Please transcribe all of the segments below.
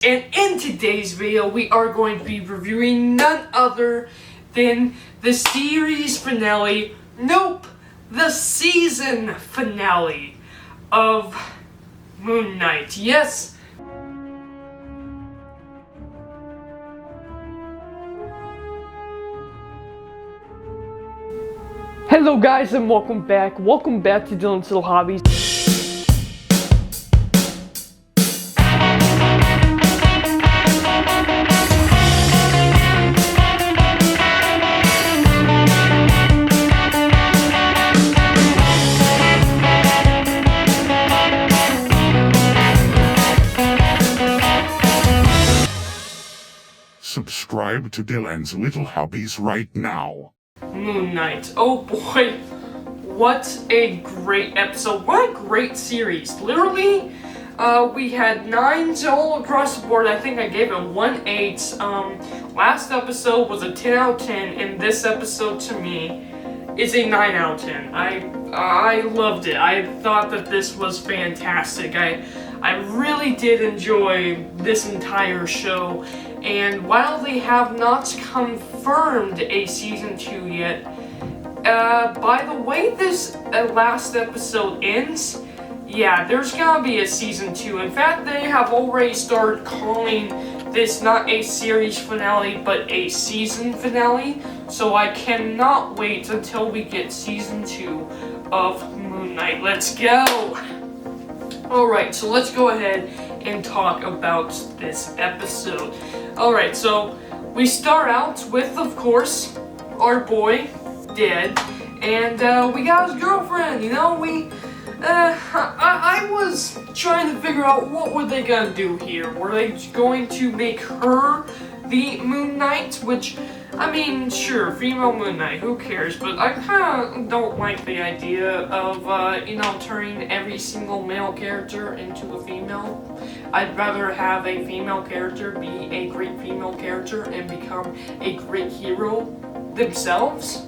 And in today's video, we are going to be reviewing none other than the series finale, nope, the season finale of Moon Knight. Yes. Hello guys and welcome back to Dylan's Little Hobbies. Subscribe to Dylan's Little Hobbies right now. Moon Knight. Oh boy, what a great episode. What a great series. Literally, we had 9s all across the board. I think I gave it 1/8. Last episode was a 10 out of 10, and this episode to me is a 9 out of 10. I loved it. I thought that this was fantastic. I really did enjoy this entire show. And while they have not confirmed a season 2 yet, by the way this last episode ends, yeah, there's gonna be a season 2. In fact, they have already started calling this not a series finale, but a season finale. So I cannot wait until we get season 2 of Moon Knight. Let's go! Alright, so let's go ahead and talk about this episode. Alright, so we start out with, of course, our boy, dead, and we got his girlfriend, you know, I was trying to figure out what were they gonna do here. Were they going to make her the Moon Knight, which, I mean, sure, female Moon Knight, who cares, but I kinda don't like the idea of, turning every single male character into a female. I'd rather have a female character be a great female character and become a great hero themselves,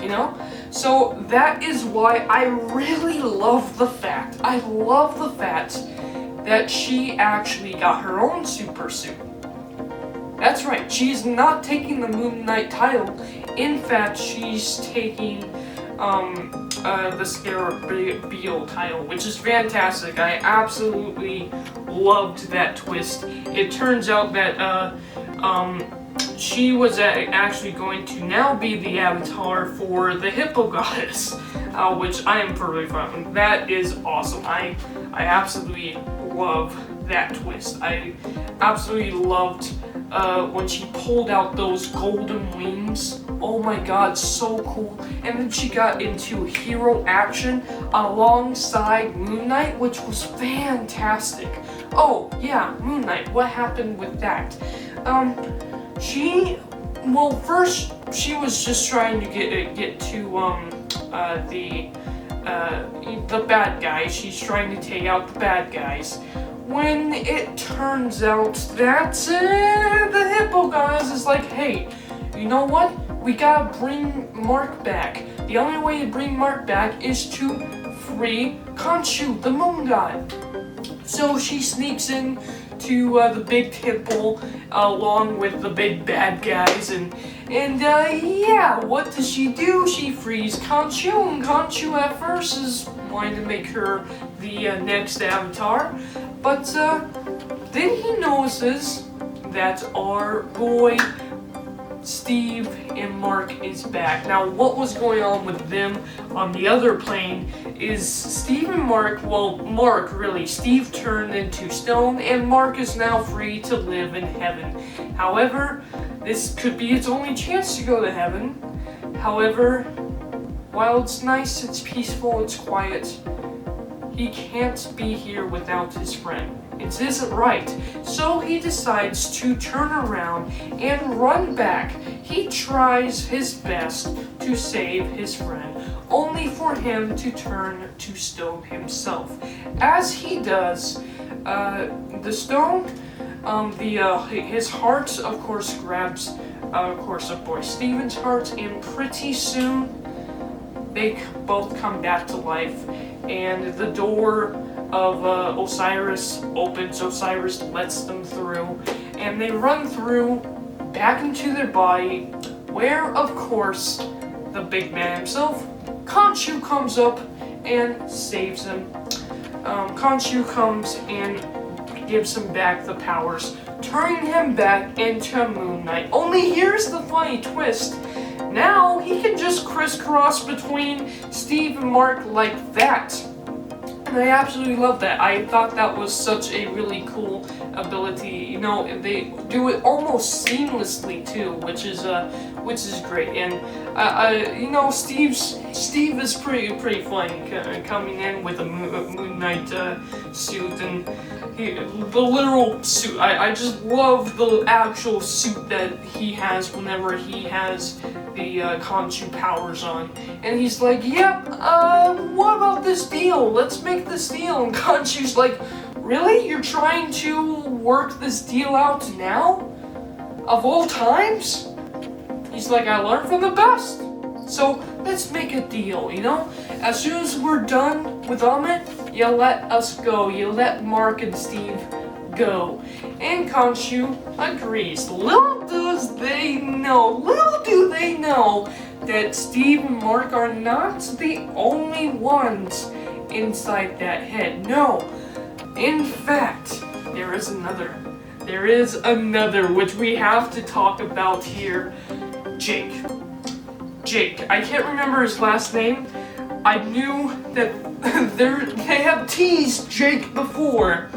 you know? So that is why I really love the fact that she actually got her own super suit. That's right, she's not taking the Moon Knight title. In fact, she's taking the Scarabeel title, which is fantastic. I absolutely loved that twist. It turns out that she was actually going to now be the avatar for the Hippo Goddess, which I am perfectly fine with. That is awesome. I absolutely love that twist. I absolutely loved when she pulled out those golden wings. Oh my god, so cool. And then she got into hero action alongside Moon Knight, which was fantastic. Oh yeah, Moon Knight, what happened with that? First she was just trying to get to the bad guys. She's trying to take out the bad guys. When it turns out that the Hippo guys is like, hey, you know what? We gotta bring Mark back. The only way to bring Mark back is to free Khonshu, the moon god. So she sneaks in to the big temple along with the big bad guys, and yeah, what does she do? She frees Khonshu, and Khonshu at first is wanting to make her the next avatar, but then he notices that our boy Steve and Mark is back. Now, what was going on with them on the other plane is Steve and Mark, well, Mark really, Steve turned into stone, and Mark is now free to live in heaven. However, this could be his only chance to go to heaven. However, while it's nice, it's peaceful, it's quiet, he can't be here without his friend. It isn't right. So he decides to turn around and run back. He tries his best to save his friend, only for him to turn to stone himself. As he does, the stone, his heart, of course, grabs, of boy Steven's heart, and pretty soon they both come back to life, and the door of Osiris opens. Osiris lets them through, and they run through back into their body, where, of course, the big man himself, Khonshu, comes up and saves him. Khonshu comes and gives him back the powers, turning him back into Moon Knight. Only here's the funny twist. Now he can just crisscross between Steve and Mark like that. And I absolutely love that. I thought that was such a really cool ability. You know, they do it almost seamlessly too, which is great. And you know, Steve is pretty fun coming in with a Moon Knight suit, and the literal suit. I just love the actual suit that he has whenever he has the Khonshu powers on. And he's like, yep, what about this deal? Let's make this deal. And Khonshu's like, really? You're trying to work this deal out now? Of all times? He's like, I learned from the best. So let's make a deal, you know? As soon as we're done with Ammit, you let us go. You let Mark and Steve go. And Khonshu agrees. Little do they know that Steve and Mark are not the only ones inside that head. No. In fact, there is another. There is another which we have to talk about here. Jake. I can't remember his last name. I knew that they have teased Jake before,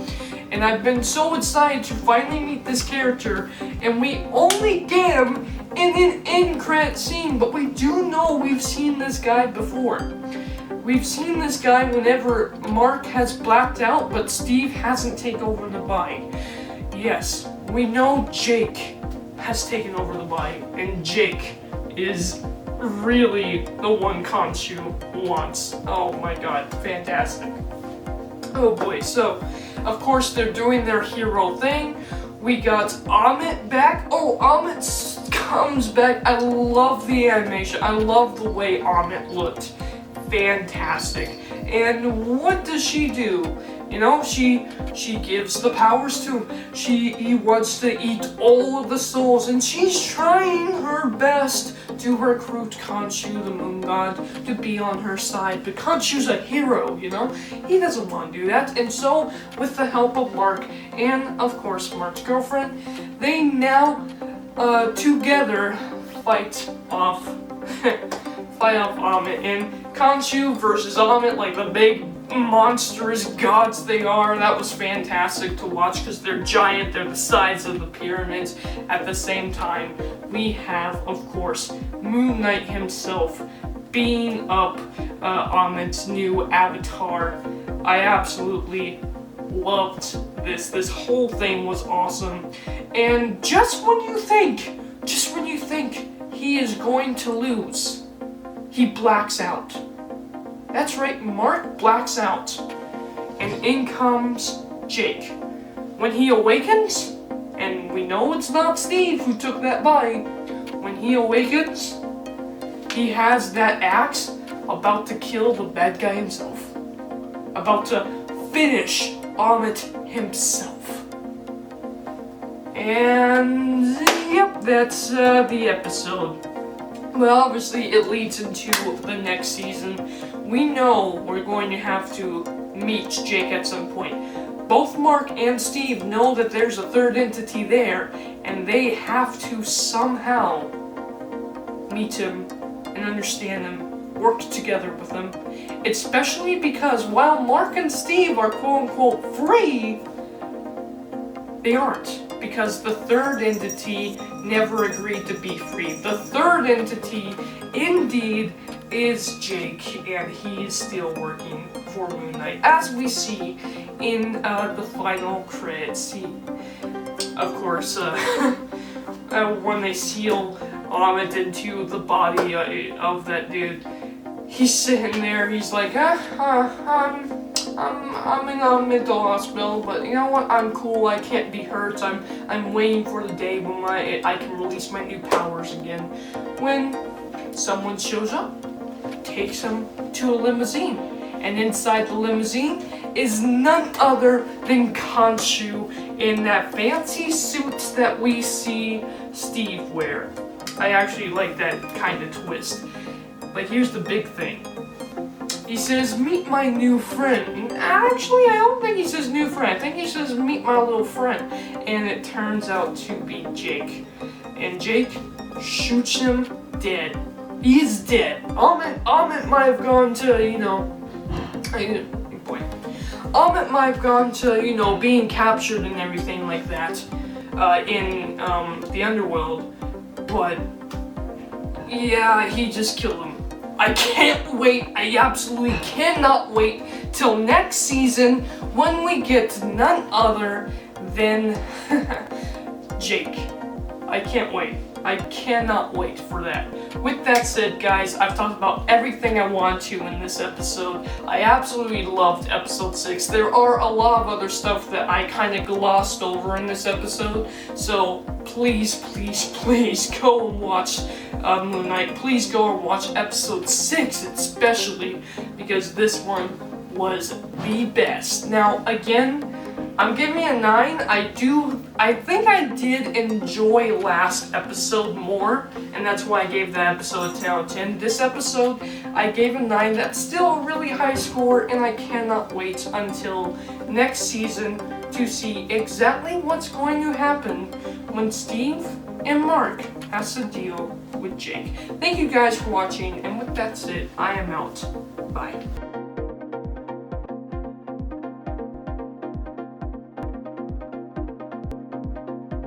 and I've been so excited to finally meet this character, and we only get him in an end credit scene, but we do know we've seen this guy before. We've seen this guy whenever Mark has blacked out, but Steve hasn't taken over the body. Yes, we know Jake has taken over the body, and Jake is really the one Khonshu wants. Oh my god, fantastic. Oh boy, so, of course they're doing their hero thing. We got Ammit back. Oh, Ammit comes back. I love the animation. I love the way Ammit looked. Fantastic. And what does she do? You know, she gives the powers to him. He wants to eat all of the souls, and she's trying her best to recruit Khonshu, the moon god, to be on her side. But Khonshu's a hero, you know? He doesn't want to do that. And so, with the help of Mark, and of course Mark's girlfriend, they now together fight off Ammit. And Khonshu versus Ammit, like the big monstrous gods they are. That was fantastic to watch because they're giant, they're the size of the pyramids. At the same time, we have, of course, Moon Knight himself being up Ammit's new avatar. I absolutely loved this. This whole thing was awesome. And just when you think he is going to lose, he blacks out. That's right, Mark blacks out. And in comes Jake. When he awakens, and we know it's not Steve who took that body, when he awakens, he has that axe about to kill the bad guy himself. About to finish Ammit himself. And yep, that's the episode. Well, obviously it leads into the next season. We know we're going to have to meet Jake at some point. Both Mark and Steve know that there's a third entity there, and they have to somehow meet him and understand him, work together with him. Especially because while Mark and Steve are quote-unquote free, they aren't. Because the third entity never agreed to be free. The third entity, indeed, is Jake, and he is still working for Moon Knight, as we see in the final credit scene. Of course, when they seal Ammit into the body of that dude, he's sitting there, he's like, I'm in a mental hospital, but you know what? I'm cool. I can't be hurt. I'm waiting for the day when I can release my new powers again. When someone shows up, takes him to a limousine, and inside the limousine is none other than Khonshu in that fancy suit that we see Steve wear. I actually like that kind of twist. But here's the big thing. He says, meet my new friend. Actually, I don't think he says new friend. I think he says, meet my little friend. And it turns out to be Jake. And Jake shoots him dead. He's dead. Ammit might have gone to, Ammit might have gone to, being captured and everything like that in the underworld. But, yeah, he just killed him. I can't wait. I absolutely cannot wait till next season when we get none other than Jake. I can't wait. I cannot wait for that. With that said, guys, I've talked about everything I wanted to in this episode. I absolutely loved episode 6. There are a lot of other stuff that I kind of glossed over in this episode, so please, please, please go and watch Moon Knight. Please go and watch episode 6 especially, because this one was the best. Now, again, I'm giving it a 9. I think I did enjoy last episode more, and that's why I gave that episode a 10 out of 10. This episode, I gave a 9. That's still a really high score, and I cannot wait until next season to see exactly what's going to happen when Steve and Mark has to deal with Jake. Thank you guys for watching, and with that said, I am out. Bye.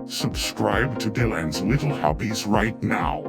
Subscribe to Dylan's Little Hobbies right now.